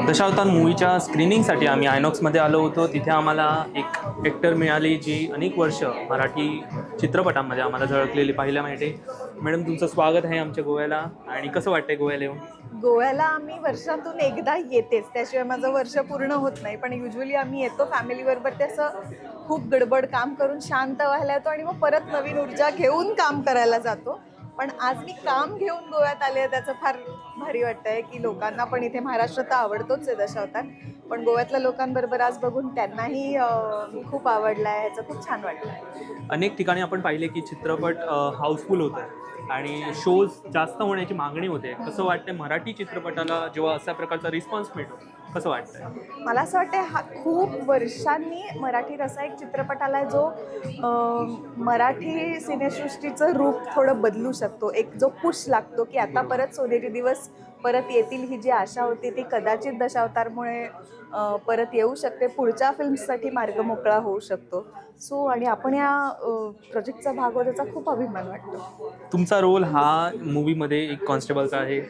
दशावतार मूवीच्या स्क्रीनिंगसाठी आम्ही आयनॉक्समध्ये आलो होतो. तिथे आम्हाला एक ॲक्टर मिळाली जी अनेक वर्ष मराठी चित्रपटांमध्ये आम्हाला झळकलेली पाहायला मिळते. मॅडम, तुमचं स्वागत आहे आमच्या गोव्याला. आणि कसं वाटतंय गोव्याला येऊन? गोव्याला आम्ही वर्षातून एकदा येतेच, त्याशिवाय माझं वर्ष पूर्ण होत नाही. पण युजली आम्ही येतो फॅमिलीबरोबर, ते असं खूप गडबड काम करून शांत व्हायला येतो आणि मग परत नवीन ऊर्जा घेऊन काम करायला जातो. पण आज मी काम घेऊन गोव्यात आले आहे, त्याचं फार भारी वाटतंय की लोकांना पण इथे महाराष्ट्रात आवडतोच आहे दशावतार, पण गोव्यातल्या लोकांबरोबर आज बघून त्यांनाही खूप आवडला आहे, ह्याचं खूप छान वाटलं आहे. अनेक ठिकाणी आपण पाहिले की चित्रपट हाऊसफुल होत आहे आणि शोज जास्त होण्याची मागणी होते. कसं वाटतं मराठी चित्रपटाला जेव्हा अशा प्रकारचा रिस्पॉन्स मिळतो, कसं वाटतं? मला असं वाटतं हा खूप वर्षांनी मराठीत असा एक चित्रपट आला आहे जो मराठी सिनेसृष्टीचं रूप थोडं बदलू शकतो. एक जो पुश लागतो की आता परत सोनेरी दिवस परत येतील, ही जी आशा होती ती कदाचित दशावतारमुळे परत येऊ शकते. पुढच्या फिल्म्ससाठी मार्ग मोकळा होऊ शकतो. सो आणि आपण या प्रोजेक्टचा भाग होतो, त्याचा खूप अभिमान वाटतो. तुमचा रोल हा मूवीमध्ये एक कॉन्स्टेबलचा आहे.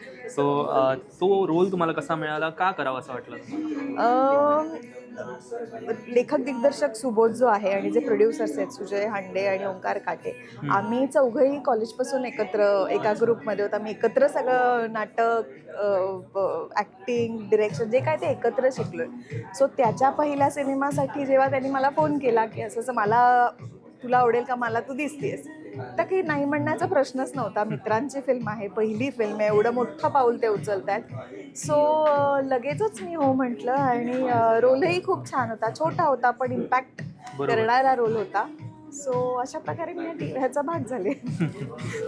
तो रोल तुम्हाला कसा मिळाला, का करावा असं वाटलं तुम्हाला? लेखक दिग्दर्शक सुबोध जो आहे आणि जे प्रोड्युसर्स आहेत सुजय हांडे आणि ओंकार काटे, आम्ही चौघंही कॉलेजपासून एकत्र एका ग्रुपमध्ये होतो. आम्ही एकत्र सगळं नाटक, ॲक्टिंग, डिरेक्शन जे काय ते एकत्र शिकलोय. सो त्याच्या पहिल्या सिनेमासाठी जेव्हा त्यांनी मला फोन केला की असं मला तुला आवडेल का, मला तू दिसतेस, तर काही नाही म्हणण्याचा प्रश्नच नव्हता. मित्रांची फिल्म आहे, पहिली फिल्म आहे, एवढं मोठं पाऊल ते उचलत आहेत. सो लगेचच मी हो म्हटलं आणि रोलही खूप छान होता. छोटा होता पण इम्पॅक्ट करणारा रोल होता. सो अशा प्रकारे मी ह्याचा भाग झाले.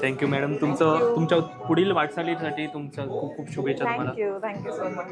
Thank you madam. तुमच्या पुढील वाटचालीसाठी तुमचं खूप खूप शुभेच्छा तुम्हाला. Thank you so much.